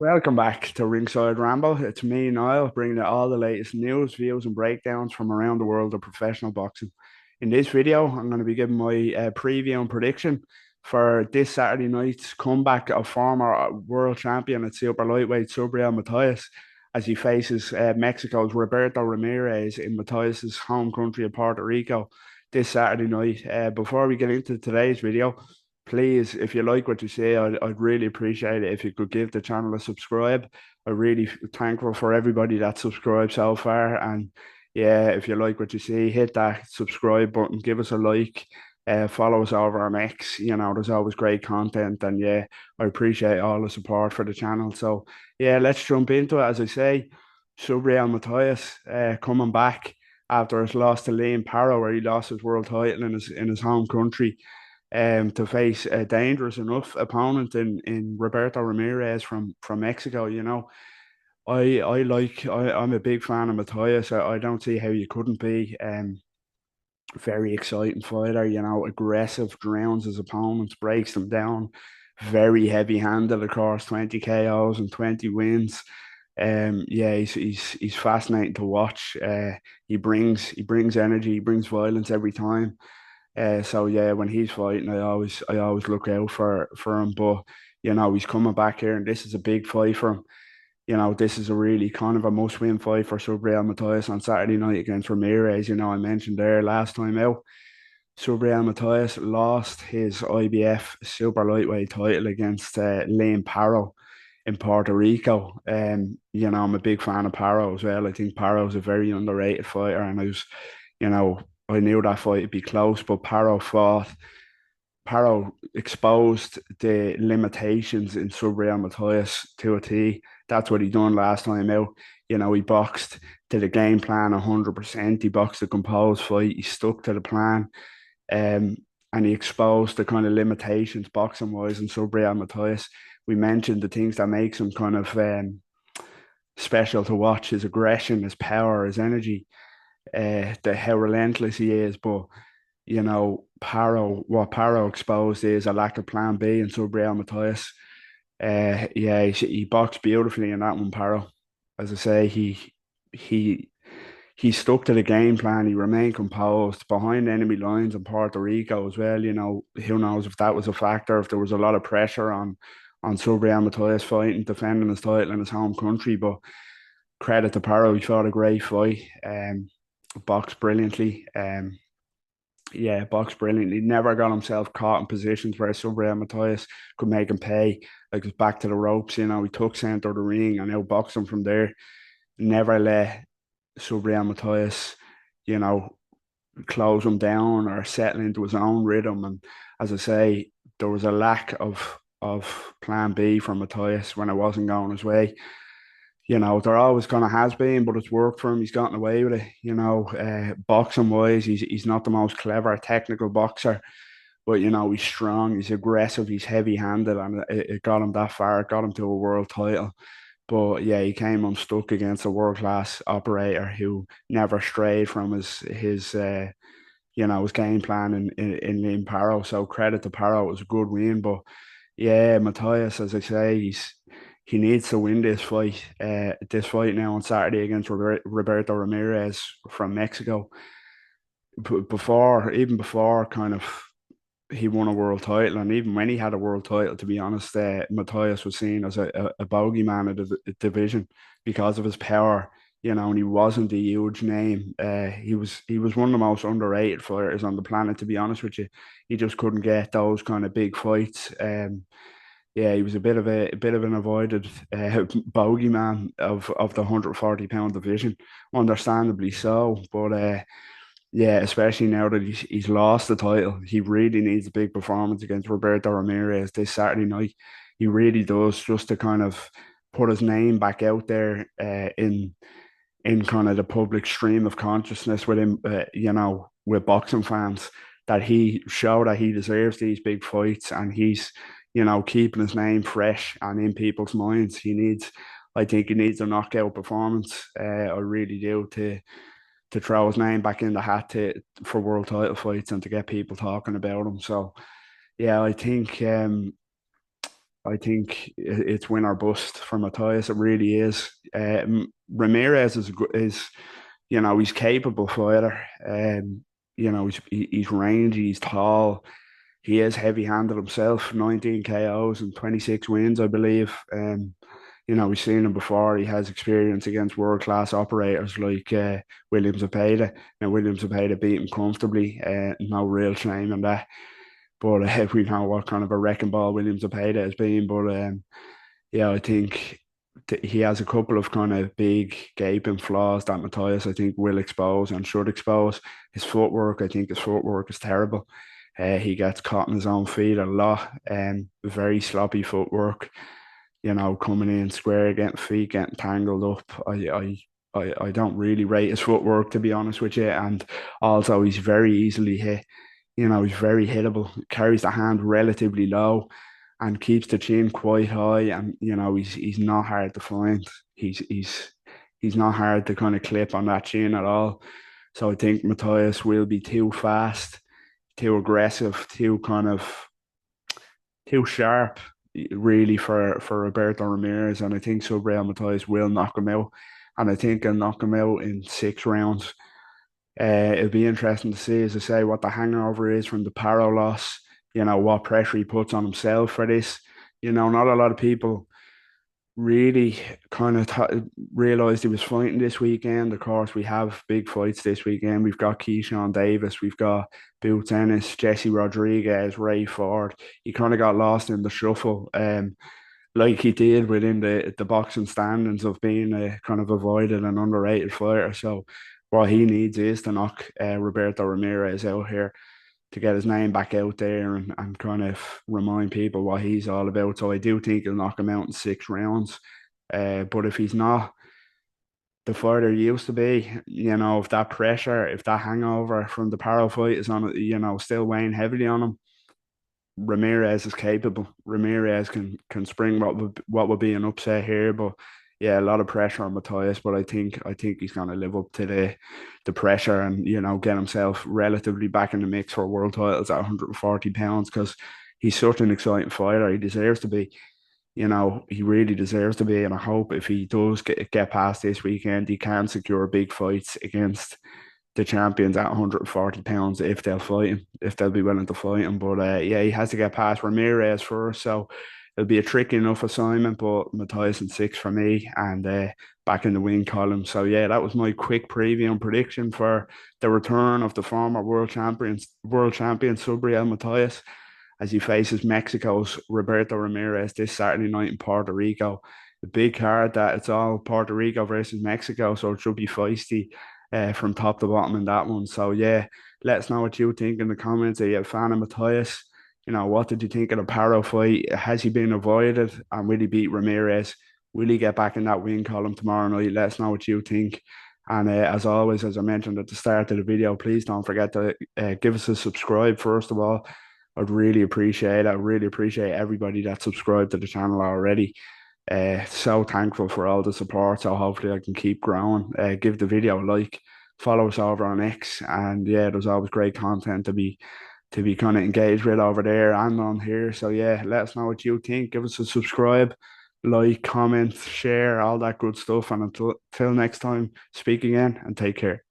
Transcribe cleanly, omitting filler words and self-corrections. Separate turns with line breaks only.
Welcome back to Ringside Ramble. It's me, Niall, bringing you all the latest news, views, and breakdowns from around the world of professional boxing. In this video, I'm going to be giving my preview and prediction for this Saturday night's comeback of former world champion at super lightweight Subriel Matias as he faces Mexico's Roberto Ramirez in Matias's home country of Puerto Rico this Saturday night. Before we get into today's video, please, if you like what you see, I'd really appreciate it if you could give the channel a subscribe. I'm really thankful for everybody that subscribed so far. And yeah, if you like what you see, hit that subscribe button, give us a like, follow us over on X. There's always great content. And yeah, I appreciate all the support for the channel. So yeah, let's jump into it. As I say, Subriel Matias coming back after his loss to Liam Paro, where he lost his world title in his home country to face a dangerous enough opponent in Roberto Ramirez from Mexico. I'm a big fan of Matias. I don't see how you couldn't be. Very exciting fighter. Aggressive, drowns his opponents, breaks them down. Very heavy-handed, of course. 20 KOs and 20 wins. Yeah, he's fascinating to watch. He brings energy, he brings violence every time. So yeah, when he's fighting, I always look out for him. But he's coming back here, and this is a big fight for him. This is a really kind of a must-win fight for Subriel Matias on Saturday night against Ramirez. I mentioned there last time out, Subriel Matias lost his IBF super lightweight title against Liam Paro in Puerto Rico. I'm a big fan of Paro as well. I think Paro's a very underrated fighter, and you know, I knew that fight would be close, but Paro exposed the limitations in Subriel Matias to a T. That's what he done last time out. He boxed to the game plan 100%. He boxed a composed fight. He stuck to the plan. Um, and he exposed the kind of limitations boxing wise in Subriel Matias. We mentioned the things that makes him kind of special to watch: his aggression, his power, his energy, how relentless he is. But what Paro exposed is a lack of plan B in Subriel Matias. Yeah, he boxed beautifully in that one, Paro. As I say, he he stuck to the game plan. He remained composed behind enemy lines in Puerto Rico as well. Who knows if that was a factor, if there was a lot of pressure on Subriel Matias fighting, defending his title in his home country. But credit to Paro, he fought a great fight. Boxed brilliantly. Yeah, boxed brilliantly. Never got himself caught in positions where Subriel Matias could make him pay. Like, it's back to the ropes. He took center of the ring and outboxed him from there. Never let Subriel Matias, you know, close him down or settle into his own rhythm. And as I say, there was a lack of plan B for Matias when it wasn't going his way. There always kind of has been, but it's worked for him. He's gotten away with it. Boxing wise, he's not the most clever technical boxer, but he's strong, he's aggressive, he's heavy handed, and it got him that far. It got him to a world title. But yeah, he came unstuck against a world class operator who never strayed from his game plan in Paro. So credit to Paro, it was a good win. But yeah, Matias, as I say, he needs to win this fight now on Saturday against Roberto Ramirez from Mexico. Even before kind of he won a world title, and even when he had a world title, to be honest, Matias was seen as a bogeyman of the division because of his power. And he wasn't a huge name. He was one of the most underrated fighters on the planet. To be honest with you, he just couldn't get those kind of big fights. Yeah, he was a bit of an avoided bogeyman of the 140-pound division, understandably so. But yeah, especially now that he's lost the title, he really needs a big performance against Roberto Ramirez this Saturday night. He really does, just to kind of put his name back out there in kind of the public stream of consciousness with him, with boxing fans, that he show that he deserves these big fights, and he's keeping his name fresh and in people's minds. I think he needs a knockout performance. I really do, to throw his name back in the hat for world title fights and to get people talking about him. So yeah, I think I think it's win or bust for Matias. It really is. Ramirez is, he's capable fighter. He's rangy, he's tall. He is heavy-handed himself. 19 KOs and 26 wins, I believe. We've seen him before. He has experience against world-class operators like Williams Zepeda. Now, Williams Zepeda beat him comfortably. No real shame in that. But we know what kind of a wrecking ball Williams Zepeda has been. But yeah, I think he has a couple of kind of big gaping flaws that Matias, I think, will expose and should expose. His footwork, I think his footwork is terrible. He gets caught in his own feet a lot, and very sloppy footwork. Coming in square, getting feet, getting tangled up. I don't really rate his footwork, to be honest with you. And also, he's very easily hit. He's very hittable. Carries the hand relatively low and keeps the chin quite high. And he's not hard to find. He's not hard to kind of clip on that chin at all. So I think Matthias will be too fast, too aggressive, too sharp, really, for Roberto Ramirez. And I think Subriel Matias will knock him out. And I think he'll knock him out in 6 rounds. It'll be interesting to see, as I say, what the hangover is from the Paro loss. What pressure he puts on himself for this. Not a lot of people really kind of realized he was fighting this weekend. Of course, we have big fights this weekend. We've got Keyshawn Davis, we've got Boots Ennis, Jesse Rodriguez, Ray Ford. He kind of got lost in the shuffle, like he did within the boxing standings of being a kind of avoided and underrated fighter. So what he needs is to knock Roberto Ramirez out here to get his name back out there and kind of remind people what he's all about. So I do think he'll knock him out in 6 rounds. But if he's not the fighter he used to be, if that pressure, if that hangover from the Paro fight is on, still weighing heavily on him, Ramirez is capable. Ramirez can spring what would be an upset here, but yeah, a lot of pressure on Matias. But I think he's going to live up to the pressure and get himself relatively back in the mix for world titles at 140 pounds because he's such an exciting fighter. He deserves to be. He really deserves to be, and I hope if he does get past this weekend, he can secure big fights against the champions at 140 pounds if they'll fight him, if they'll be willing to fight him. But yeah, he has to get past Ramirez first. So it'll be a tricky enough assignment, but Matthias in 6 for me and back in the win column. So yeah, that was my quick preview and prediction for the return of the former world champion Subriel Matias as he faces Mexico's Roberto Ramirez this Saturday night in Puerto Rico. The big card that it's all Puerto Rico versus Mexico, so it should be feisty from top to bottom in that one. So yeah, let us know what you think in the comments. Are you a fan of Matias? What did you think of the Paro fight? Has he been avoided? And will he beat Ramirez? Will he get back in that win column tomorrow night? Let us know what you think. And as always, as I mentioned at the start of the video, please don't forget to give us a subscribe first of all. I'd really appreciate it. I really appreciate everybody that subscribed to the channel already. So thankful for all the support. So hopefully I can keep growing. Give the video a like, follow us over on X, and yeah, there's always great content to be kind of engaged with over there and on here. So yeah, let us know what you think. Give us a subscribe, like, comment, share, all that good stuff. And until next time, speak again and take care.